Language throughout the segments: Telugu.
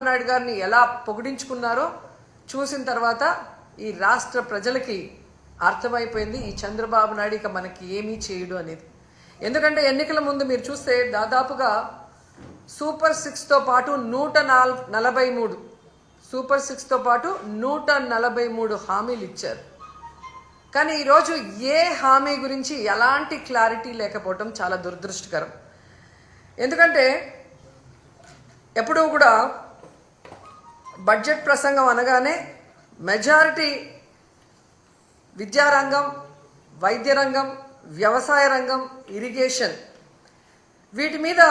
నాయుడు గారిని ఎలా పొగిడించుకున్నారో చూసిన తర్వాత ఈ రాష్ట్ర ప్రజలకి అర్థమైపోయింది ఈ చంద్రబాబు నాయుడు ఇక మనకి ఏమీ చేయడు అనేది. ఎందుకంటే ఎన్నికల ముందు మీరు చూస్తే దాదాపుగా సూపర్ 6తో పాటు 143 సూపర్ 6తో పాటు 143 హామీలు ఇచ్చారు. కానీ ఈరోజు ఏ హామీ గురించి ఎలాంటి క్లారిటీ లేకపోవటం చాలా దురదృష్టకరం. ఎందుకంటే ఎప్పుడూ కూడా బడ్జెట్ ప్రసంగం అనగానే మెజారిటీ విద్యారంగం, వైద్య రంగం, వ్యవసాయ రంగం, ఇరిగేషన్ వీటి మీద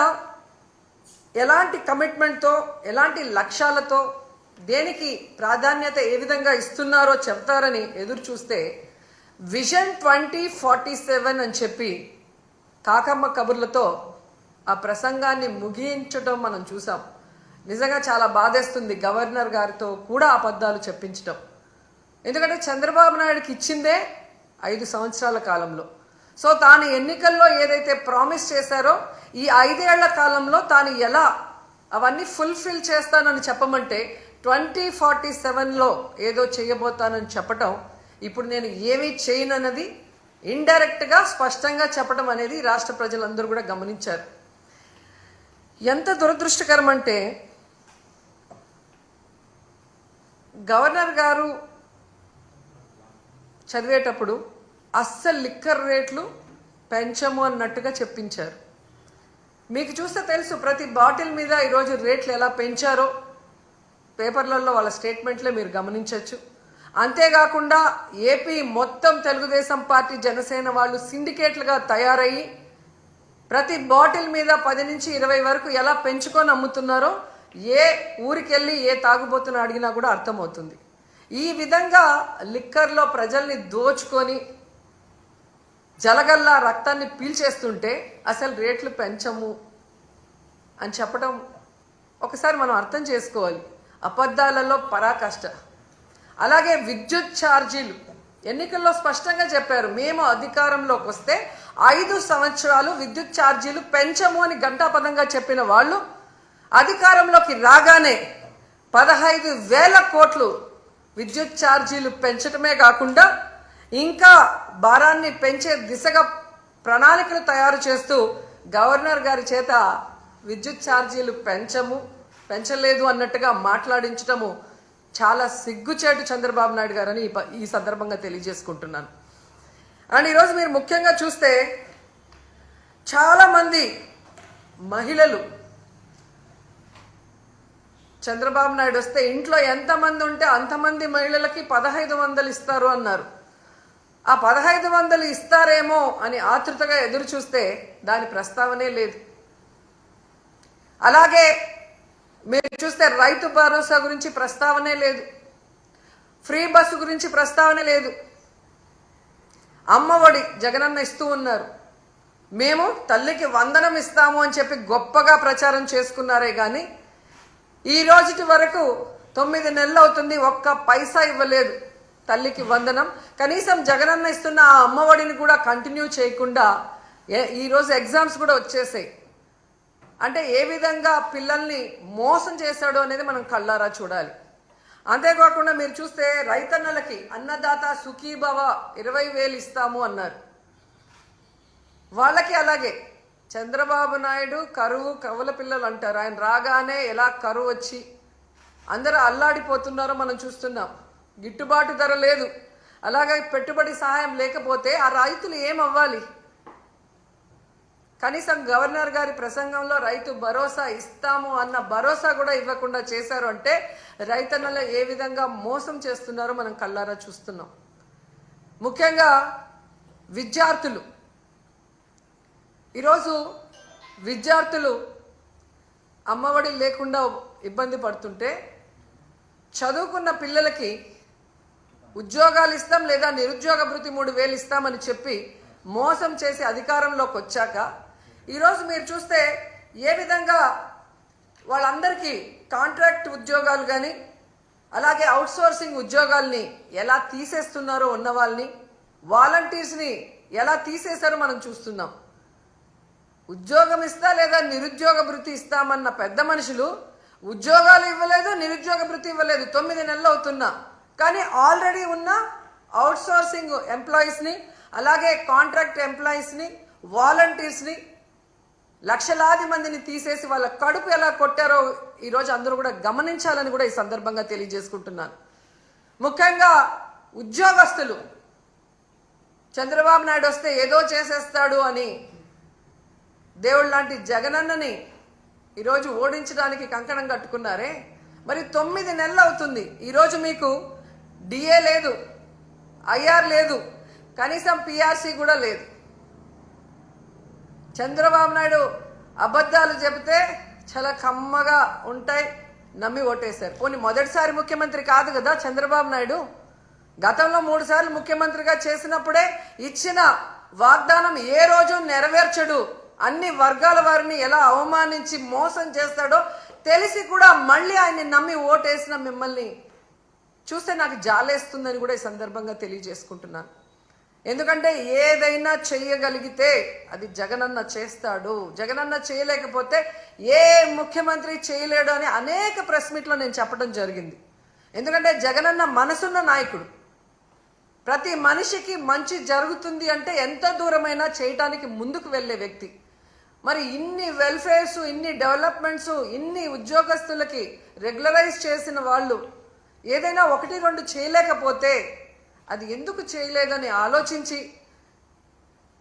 ఎలాంటి కమిట్మెంట్తో, ఎలాంటి లక్ష్యాలతో, దేనికి ప్రాధాన్యత ఏ విధంగా ఇస్తున్నారో చెప్తారని ఎదురు చూస్తే విజన్ 2047 అని చెప్పి కాకమ్మ కబుర్లతో ఆ ప్రసంగాన్ని ముగించడం మనం చూసాం. నిజంగా చాలా బాధేస్తుంది గవర్నర్ గారితో కూడా అబద్ధాలు చెప్పించడం. ఎందుకంటే చంద్రబాబు నాయుడుకి ఇచ్చిందే 5 సంవత్సరాల కాలంలో. సో తాను ఎన్నికల్లో ఏదైతే ప్రామిస్ చేశారో ఈ 5 ఏళ్ల కాలంలో తాను ఎలా అవన్నీ ఫుల్ఫిల్ చేస్తానని చెప్పమంటే 2047లో ఏదో చేయబోతానని చెప్పటం, ఇప్పుడు నేను ఏమీ చేయనన్నది ఇండైరెక్ట్గా స్పష్టంగా చెప్పడం అనేది రాష్ట్ర ప్రజలందరూ కూడా గమనించారు. ఎంత దురదృష్టకరం అంటే గవర్నర్ గారు చదివేటప్పుడు అస్సలు లిక్కర్ రేట్లు పెంచము అన్నట్టుగా చెప్పించారు. మీకు చూస్తే తెలుసు ప్రతి బాటిల్ మీద ఈరోజు రేట్లు ఎలా పెంచారో పేపర్లలో వాళ్ళ స్టేట్మెంట్లే మీరు గమనించవచ్చు. అంతేకాకుండా ఏపీ మొత్తం తెలుగుదేశం పార్టీ, జనసేన వాళ్ళు సిండికేట్లుగా తయారయ్యి ప్రతి బాటిల్ మీద 10 నుంచి 20 వరకు ఎలా పెంచుకొని అమ్ముతున్నారో ఏ ఊరికెళ్ళి ఏ తాగుబోతున్నా అడిగినా కూడా అర్థమవుతుంది. ఈ విధంగా లిక్కర్లో ప్రజల్ని దోచుకొని జలగల్లా రక్తాన్ని పీల్చేస్తుంటే అసలు రేట్లు పెంచము అని చెప్పడం ఒకసారి మనం అర్థం చేసుకోవాలి. అబద్ధాలలో పరాకాష్ట. అలాగే విద్యుత్ ఛార్జీలు ఎన్నికల్లో స్పష్టంగా చెప్పారు, మేము అధికారంలోకి వస్తే 5 సంవత్సరాలు విద్యుత్ ఛార్జీలు పెంచము అని ఘంటాపథంగా చెప్పిన వాళ్ళు అధికారంలోకి రాగానే 15,000 కోట్లు విద్యుత్ ఛార్జీలు పెంచడమే కాకుండా ఇంకా భారాన్ని పెంచే దిశగా ప్రణాళికలు తయారు చేస్తూ గవర్నర్ గారి చేత విద్యుత్ ఛార్జీలు పెంచలేదు అన్నట్టుగా మాట్లాడించడము చాలా సిగ్గుచేటు చంద్రబాబు నాయుడు గారని ఈ సందర్భంగా తెలియజేసుకుంటున్నాను. అండ్ ఈరోజు మీరు ముఖ్యంగా చూస్తే చాలామంది మహిళలు చంద్రబాబు నాయుడు వస్తే ఇంట్లో ఎంతమంది ఉంటే అంతమంది మహిళలకి 1500 ఇస్తారు అన్నారు. ఆ 1500 ఇస్తారేమో అని ఆతృతగా ఎదురు చూస్తే దాని ప్రస్తావనే లేదు. అలాగే మీరు చూస్తే రైతు భరోసా గురించి ప్రస్తావనే లేదు, ఫ్రీ బస్సు గురించి ప్రస్తావన లేదు. అమ్మఒడి జగనన్న ఇస్తూ ఉన్నారు, మేము తల్లికి వందనం ఇస్తాము అని చెప్పి గొప్పగా ప్రచారం చేసుకున్నారే కానీ ఈ రోజుటి వరకు 9 నెలలు అవుతుంది, ఒక్క పైసా ఇవ్వలేదు తల్లికి వందనం. కనీసం జగనన్న ఇస్తున్న ఆ అమ్మఒడిని కూడా కంటిన్యూ చేయకుండా ఈరోజు ఎగ్జామ్స్ కూడా వచ్చేసాయి. అంటే ఏ విధంగా పిల్లల్ని మోసం చేశాడో అనేది మనం కళ్ళారా చూడాలి. అంతేకాకుండా మీరు చూస్తే రైతన్నలకి అన్నదాత సుఖీభవ 20,000 ఇస్తాము అన్నారు. వాళ్ళకి అలాగే చంద్రబాబు నాయుడు కరువు కవల పిల్లలు అంటారు. ఆయన రాగానే ఎలా కరువు వచ్చి అందరూ అల్లాడిపోతున్నారో మనం చూస్తున్నాం. గిట్టుబాటు ధర లేదు, అలాగే పెట్టుబడి సహాయం లేకపోతే ఆ రైతులు ఏమవ్వాలి? కనీసం గవర్నర్ గారి ప్రసంగంలో రైతు భరోసా ఇస్తాము అన్న భరోసా కూడా ఇవ్వకుండా చేశారు అంటే రైతన్నలు ఏ విధంగా మోసం చేస్తున్నారో మనం కళ్ళారా చూస్తున్నాం. ముఖ్యంగా విద్యార్థులు, ఈరోజు విద్యార్థులు అమ్మఒడి లేకుండా ఇబ్బంది పడుతుంటే చదువుకున్న పిల్లలకి ఉద్యోగాలు ఇస్తాం లేదా నిరుద్యోగ భృతి 3,000 ఇస్తామని చెప్పి మోసం చేసి అధికారంలోకి వచ్చాక ఈరోజు మీరు చూస్తే ఏ విధంగా వాళ్ళందరికీ కాంట్రాక్ట్ ఉద్యోగాలు కానీ అలాగే అవుట్సోర్సింగ్ ఉద్యోగాల్ని ఎలా తీసేస్తున్నారో, ఉన్న వాళ్ళని వాలంటీర్స్ని ఎలా తీసేశారో మనం చూస్తున్నాం. ఉద్యోగం ఇస్తా లేదా నిరుద్యోగ భృతి ఇస్తామన్న పెద్ద మనుషులు ఉద్యోగాలు ఇవ్వలేదు, నిరుద్యోగ భృతి ఇవ్వలేదు. 9 నెలలు అవుతున్నా. కానీ ఆల్రెడీ ఉన్న అవుట్సోర్సింగ్ ఎంప్లాయీస్ని, అలాగే కాంట్రాక్ట్ ఎంప్లాయీస్ని, వాలంటీర్స్ని, లక్షలాది మందిని తీసేసి వాళ్ళ కడుపు ఎలా కొట్టారో ఈరోజు అందరూ కూడా గమనించాలని కూడా ఈ సందర్భంగా తెలియజేసుకుంటున్నాను. ముఖ్యంగా ఉద్యోగస్తులు చంద్రబాబు నాయుడు వస్తే ఏదో చేసేస్తాడు అని దేవుడు లాంటి జగనన్నని ఈరోజు ఓడించడానికి కంకణం కట్టుకున్నారే. మరి 9 నెలలు అవుతుంది. ఈరోజు మీకు డిఏ లేదు, ఐఆర్ లేదు, కనీసం పిఆర్సీ కూడా లేదు. చంద్రబాబు నాయుడు అబద్ధాలు చెబితే చాలా కమ్మగా ఉంటాయి, నమ్మి ఓటేశారు. పోనీ మొదటిసారి ముఖ్యమంత్రి కాదు కదా చంద్రబాబు నాయుడు. గతంలో 3 సార్లు ముఖ్యమంత్రిగా చేసినప్పుడే ఇచ్చిన వాగ్దానం ఏ రోజు నెరవేర్చడు, అన్ని వర్గాల వారిని ఎలా అవమానించి మోసం చేస్తాడో తెలిసి కూడా మళ్ళీ ఆయన్ని నమ్మి ఓటేసిన మిమ్మల్ని చూస్తే నాకు జాలేస్తుందని కూడా ఈ సందర్భంగా తెలియజేసుకుంటున్నాను. ఎందుకంటే ఏదైనా చెయ్యగలిగితే అది జగనన్న చేస్తాడు, జగనన్న చేయలేకపోతే ఏ ముఖ్యమంత్రి చేయలేడు అని అనేక ప్రెస్ మీట్లో నేను చెప్పడం జరిగింది. ఎందుకంటే జగనన్న మనసున్న నాయకుడు. ప్రతి మనిషికి మంచి జరుగుతుంది అంటే ఎంత దూరమైనా చేయటానికి ముందుకు వెళ్ళే వ్యక్తి. మరి ఇన్ని వెల్ఫేర్స్, ఇన్ని డెవలప్మెంట్స్, ఇన్ని ఉద్యోగస్తులకి రెగ్యులరైజ్ చేసిన వాళ్ళు ఏదైనా 1-2 చేయలేకపోతే అది ఎందుకు చేయలేదని ఆలోచించి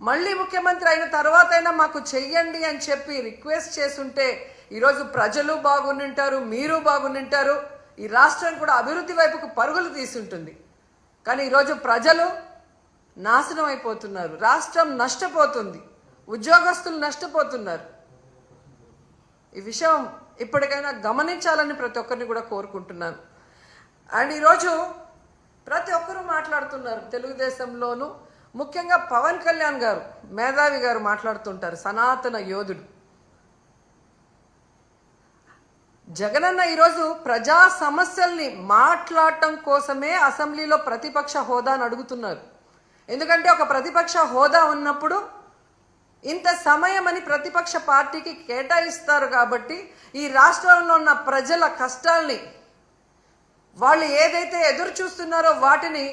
మళ్ళీ ముఖ్యమంత్రి అయిన తర్వాత అయినా మాకు చెయ్యండి అని చెప్పి రిక్వెస్ట్ చేస్తుంటే ఈరోజు ప్రజలు బాగుంటారు, మీరు బాగుంటారు, ఈ రాష్ట్రం కూడా అభివృద్ధి వైపుకు పరుగులు తీసుంటుంది. కానీ ఈరోజు ప్రజలు నాశనం అయిపోతున్నారు, రాష్ట్రం నష్టపోతుంది, ఉద్యోగస్తులు నష్టపోతున్నారు. ఈ విషయం ఇప్పటికైనా గమనించాలని ప్రతి ఒక్కరిని కూడా కోరుకుంటున్నాను. అండ్ ఈరోజు ప్రతి ఒక్కరూ మాట్లాడుతున్నారు తెలుగుదేశంలోనూ, ముఖ్యంగా పవన్ కళ్యాణ్ గారు, మేధావి గారు మాట్లాడుతుంటారు, సనాతన యోధుడు. జగనన్న ఈరోజు ప్రజా సమస్యల్ని మాట్లాడటం కోసమే అసెంబ్లీలో ప్రతిపక్ష హోదాను అడుగుతున్నారు. ఎందుకంటే ఒక ప్రతిపక్ష హోదా ఉన్నప్పుడు ఇంత సమయం అని ప్రతిపక్ష పార్టీకి కేటాయిస్తారు. కాబట్టి ఈ రాష్ట్రంలో ఉన్న ప్రజల కష్టాల్ని, వాళ్ళు ఏదైతే ఎదురు చూస్తున్నారో వాటిని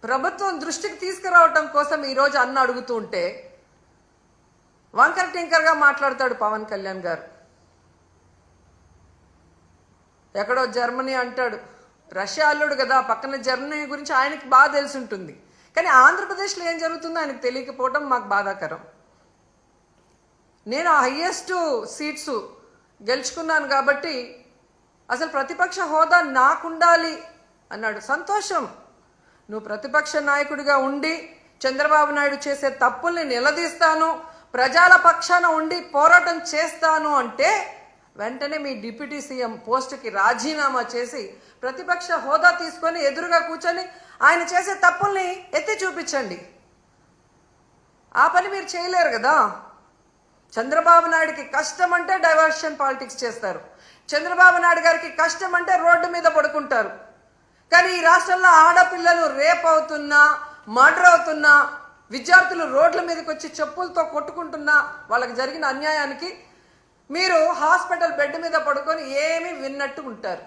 ప్రభుత్వం దృష్టికి తీసుకురావటం కోసం ఈరోజు అన్న అడుగుతూ ఉంటే వంకర టింకర్గా మాట్లాడతాడు పవన్ కళ్యాణ్ గారు. ఎక్కడో జర్మనీ అంటాడు, రష్యా అల్లుడు కదా, పక్కన జర్మనీ గురించి ఆయనకి బాగా తెలిసి ఉంటుంది. కానీ ఆంధ్రప్రదేశ్లో ఏం జరుగుతుందో ఆయనకు తెలియకపోవడం మాకు బాధాకరం. నేను హైయెస్ట్ సీట్స్ గెలుచుకున్నాను కాబట్టి అసలు ప్రతిపక్ష హోదా నాకుండాలి అన్నాడు. సంతోషం, నువ్వు ప్రతిపక్ష నాయకుడిగా ఉండి చంద్రబాబు నాయుడు చేసే తప్పుల్ని నిలదీస్తాను, ప్రజల పక్షాన ఉండి పోరాటం చేస్తాను అంటే వెంటనే మీ డిప్యూటీ సీఎం పోస్టుకి రాజీనామా చేసి ప్రతిపక్ష హోదా తీసుకొని ఎదురుగా కూర్చొని ఆయన చేసే తప్పుల్ని ఎత్తి చూపించండి. ఆ పని మీరు చేయలేరు కదా. చంద్రబాబు నాయుడికి కష్టం అంటే డైవర్షన్ పాలిటిక్స్ చేస్తారు, చంద్రబాబు నాయుడు గారికి కష్టం అంటే రోడ్డు మీద పడుకుంటారు. కానీ ఈ రాష్ట్రంలో ఆడపిల్లలు రేప్ అవుతున్నా, మర్డర్ అవుతున్నా, విద్యార్థులు రోడ్ల మీదకి వచ్చి చెప్పులతో కొట్టుకుంటున్నా వాళ్ళకి జరిగిన అన్యాయానికి మీరు హాస్పిటల్ బెడ్ మీద పడుకొని ఏమీ విన్నట్టు ఉంటారు.